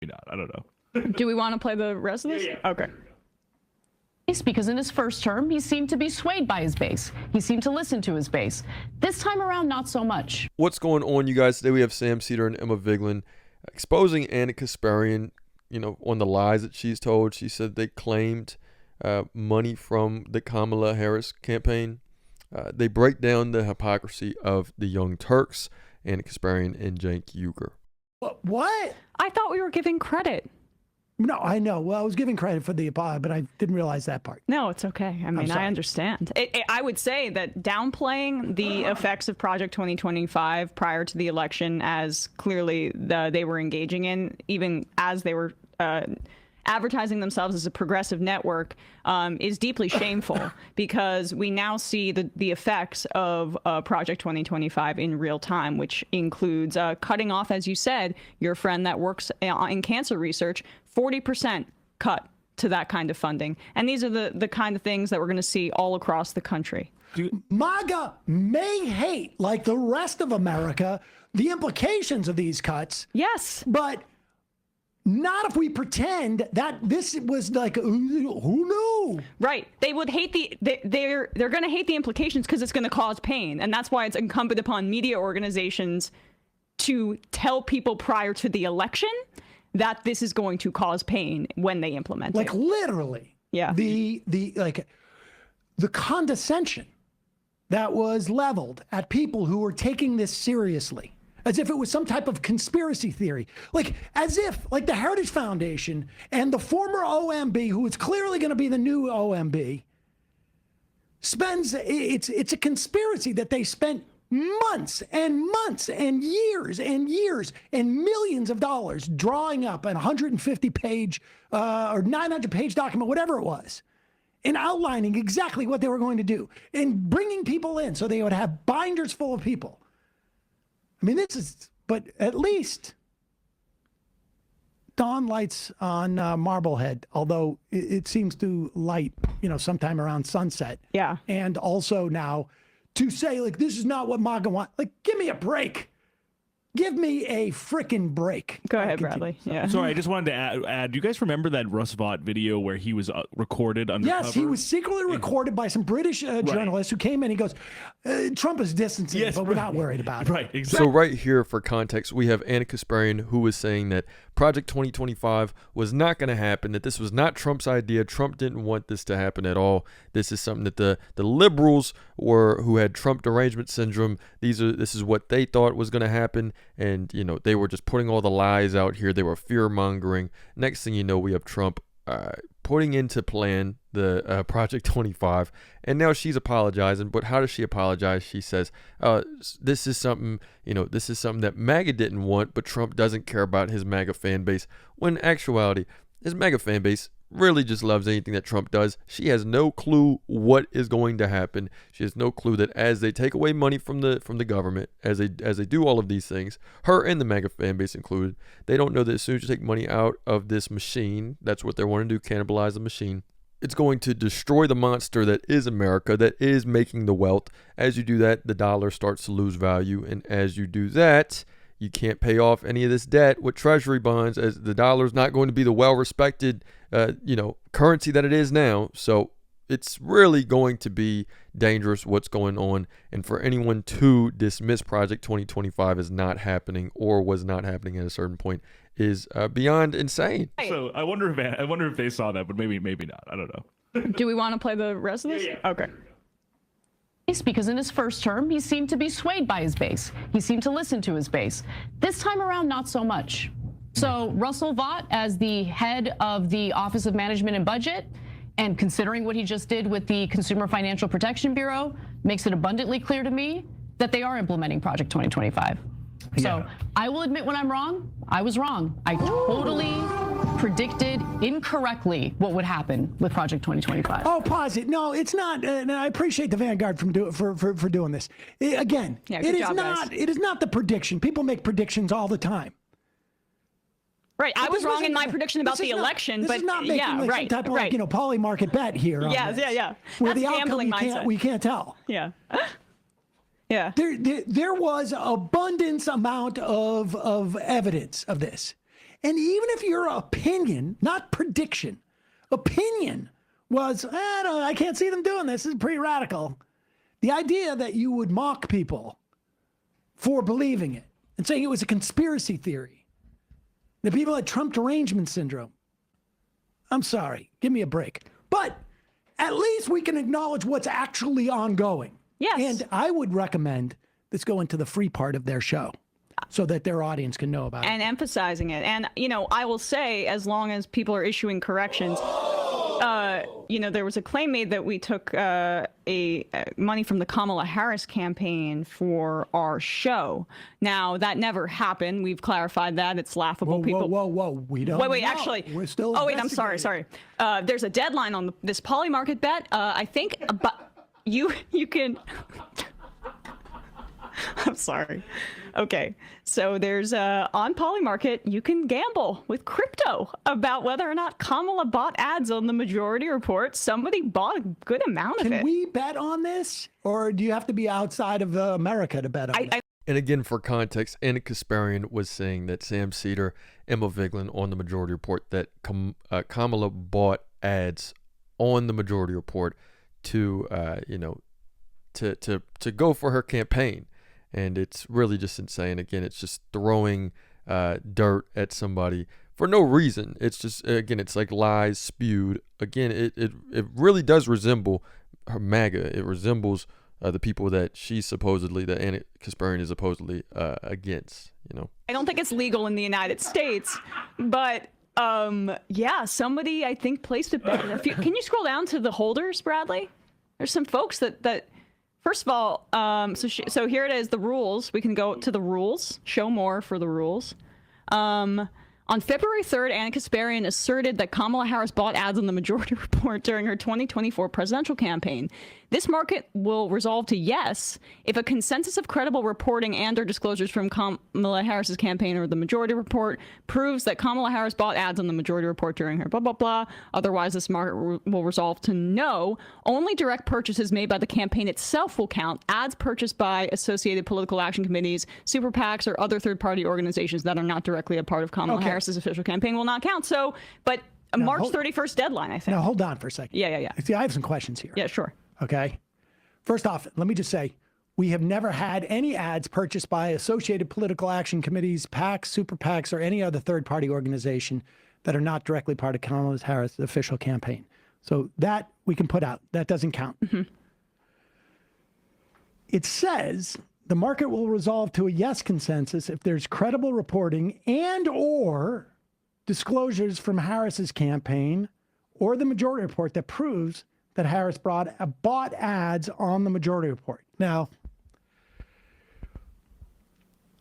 not. I don't know. Do we want to play the rest of this? Yeah. Okay. Because in his first term, he seemed to be swayed by his base. He seemed to listen to his base. This time around, not so much. What's going on, you guys? Today we have Sam Seder and Emma Vigeland exposing Ana Kasparian, on the lies that she's told. She said they claimed money from the Kamala Harris campaign. They break down the hypocrisy of the Young Turks, Ana Kasparian and Cenk Uygur. What? I thought we were giving credit. No, I know. Well, I was giving credit for the but I didn't realize that part. No, it's okay. I mean, I understand. I would say that downplaying the effects of Project 2025 prior to the election, as clearly they were engaging in, even as they were advertising themselves as a progressive network, is deeply shameful because we now see the effects of Project 2025 in real time, which includes cutting off, as you said, your friend that works in cancer research, 40% cut to that kind of funding. And these are the kind of things that we're going to see all across the country. MAGA may hate, like the rest of America, the implications of these cuts. Yes. But not if we pretend that this was like, who knew? Right. They would hate they're going to hate the implications because it's going to cause pain. And that's why it's incumbent upon media organizations to tell people prior to the election that this is going to cause pain when they implement it. Like literally. Yeah. The condescension that was leveled at people who were taking this seriously, as if it was some type of conspiracy theory, like as if like the Heritage Foundation and the former OMB, who is clearly going to be the new OMB, spends, it's a conspiracy that they spent months and months and years and millions of dollars drawing up an 150-page or 900-page document, whatever it was, and outlining exactly what they were going to do and bringing people in so they would have binders full of people. I mean, but at least dawn lights on Marblehead, although it seems to light, sometime around sunset. Yeah. And also now to say, like, this is not what MAGA want. Like, give me a break. Give me a frickin' break. Go ahead, Bradley. Yeah. Sorry, I just wanted to add. Do you guys remember that Russ Vought video where he was recorded undercover? Yes, he was secretly recorded by some British journalist who came in. He goes, Trump is distancing, yes, but we're not worried about it. Right, exactly. So right here, for context, we have Ana Kasparian, who was saying that Project 2025 was not going to happen, that this was not Trump's idea. Trump didn't want this to happen at all. This is something that the liberals who had Trump derangement syndrome, this is what they thought was going to happen. And, they were just putting all the lies out here. They were fear-mongering. Next thing you know, we have Trump putting into plan the Project 25. And now she's apologizing. But how does she apologize? She says, this is something that MAGA didn't want, but Trump doesn't care about his MAGA fan base. When in actuality, his MAGA fan base really just loves anything that Trump does. She has no clue what is going to happen. She has no clue that as they take away money from the government, as they do all of these things, her and the MAGA fan base included, they don't know that as soon as you take money out of this machine, that's what they're wanting to do, cannibalize the machine. It's going to destroy the monster that is America, that is making the wealth. As you do that, the dollar starts to lose value, and as you do that, you can't pay off any of this debt with treasury bonds, as the dollar is not going to be the well-respected, currency that it is now. So it's really going to be dangerous what's going on. And for anyone to dismiss Project 2025 as not happening or was not happening at a certain point is beyond insane. So I wonder if they saw that, but maybe not. I don't know. Do we want to play the rest of this? Yeah. Okay. Because in his first term, he seemed to be swayed by his base. He seemed to listen to his base. This time around, not so much. So Russell Vought, as the head of the Office of Management and Budget, and considering what he just did with the Consumer Financial Protection Bureau, makes it abundantly clear to me that they are implementing Project 2025. So I will admit when I'm wrong, I was wrong. I totally predicted incorrectly what would happen with Project 2025. Oh, pause it. No, it's not. And I appreciate the Vanguard for doing this. Again, Yeah, it good is job, not. guys. It is not the prediction. People make predictions all the time. Right. I But was this wrong wasn't- in my prediction about this the is not- election, this but is not making yeah, like right, some type of right. poly market bet here. On Yes, this, yeah. Where That's the outcome gambling mindset. we can't tell. Yeah. Yeah. There was abundance amount of evidence of this. And even if your opinion, not prediction, opinion was, I can't see them doing this. This is pretty radical. The idea that you would mock people for believing it and saying it was a conspiracy theory, the people had Trump derangement syndrome. I'm sorry. Give me a break. But at least we can acknowledge what's actually ongoing. Yes. And I would recommend this go into the free part of their show so that their audience can know about it. And emphasizing it. And, I will say, as long as people are issuing corrections, there was a claim made that we took money from the Kamala Harris campaign for our show. Now, that never happened. We've clarified that. It's laughable. Whoa. We don't Wait, know. actually. We're still Oh, wait, I'm sorry. There's a deadline on this Polymarket bet. I think, but you can... I'm sorry. Okay, so there's on Polymarket, you can gamble with crypto about whether or not Kamala bought ads on the Majority Report. Somebody bought a good amount of it. Can we bet on this, or do you have to be outside of America to bet on it? And again, for context, Ana Kasparian was saying that Sam Seder, Emma Vigeland on the Majority Report, that Kamala bought ads on the Majority Report to go for her campaign. And it's really just insane. Again, it's just throwing dirt at somebody for no reason. It's just, again, it's like lies spewed. Again, it really does resemble her MAGA. It resembles the people that that Ana Kasparian is supposedly against, I don't think it's legal in the United States, but somebody I think placed a bet. Can you scroll down to the holders, Bradley? There's some folks that first of all, so here it is, the rules. We can go to the rules, show more for the rules. On February 3rd, Ana Kasparian asserted that Kamala Harris bought ads on the Majority Report during her 2024 presidential campaign. This market will resolve to yes if a consensus of credible reporting and or disclosures from Kamala Harris's campaign or the Majority Report proves that Kamala Harris bought ads on the Majority Report during her blah, blah, blah. Otherwise, this market will resolve to no. Only direct purchases made by the campaign itself will count. Ads purchased by associated political action committees, super PACs, or other third-party organizations that are not directly a part of Kamala Harris's official campaign will not count. So, but a March 31st deadline, I think. Now, hold on for a second. Yeah. See, I have some questions here. Yeah, sure. Okay. First off, let me just say, we have never had any ads purchased by associated political action committees, PACs, super PACs, or any other third-party organization that are not directly part of Kamala Harris' official campaign. So that we can put out. That doesn't count. Mm-hmm. It says the market will resolve to a yes consensus if there's credible reporting and or disclosures from Harris's campaign or the Majority Report that proves that Harris bought ads on the Majority Report. Now,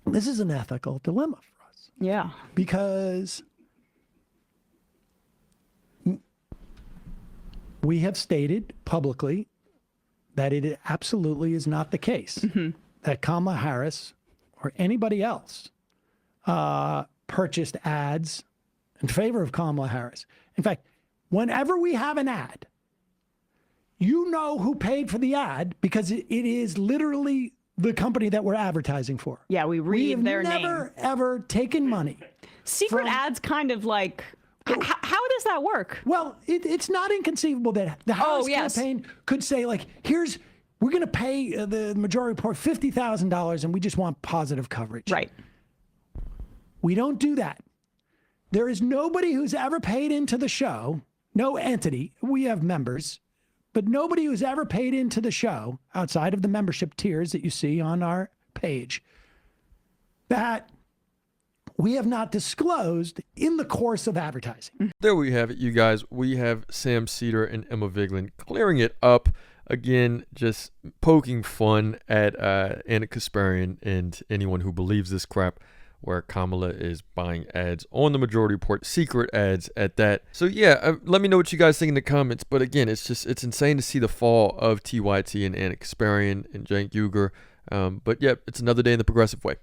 this is an ethical dilemma for us. Yeah. Because we have stated publicly that it absolutely is not the case that Kamala Harris or anybody else purchased ads in favor of Kamala Harris. In fact, whenever we have an ad, you know who paid for the ad because it is literally the company that we're advertising for. Yeah, we read their name. We have never, ever taken money. Secret ads kind of like, how does that work? Well, it's not inconceivable that the Harris campaign could say, like, we're going to pay the Majority Report $50,000 and we just want positive coverage. Right. We don't do that. There is nobody who's ever paid into the show, no entity. We have members. But nobody who's ever paid into the show outside of the membership tiers that you see on our page that we have not disclosed in the course of advertising. There we have it, you guys. We have Sam Seder and Emma Vigeland clearing it up. Again, just poking fun at Ana Kasparian and anyone who believes this crap, where Kamala is buying ads on the Majority Report, secret ads at that. So yeah, let me know what you guys think in the comments. But again, it's insane to see the fall of TYT and Ana Kasparian and Cenk Uygur. But yeah, it's another day in the progressive way.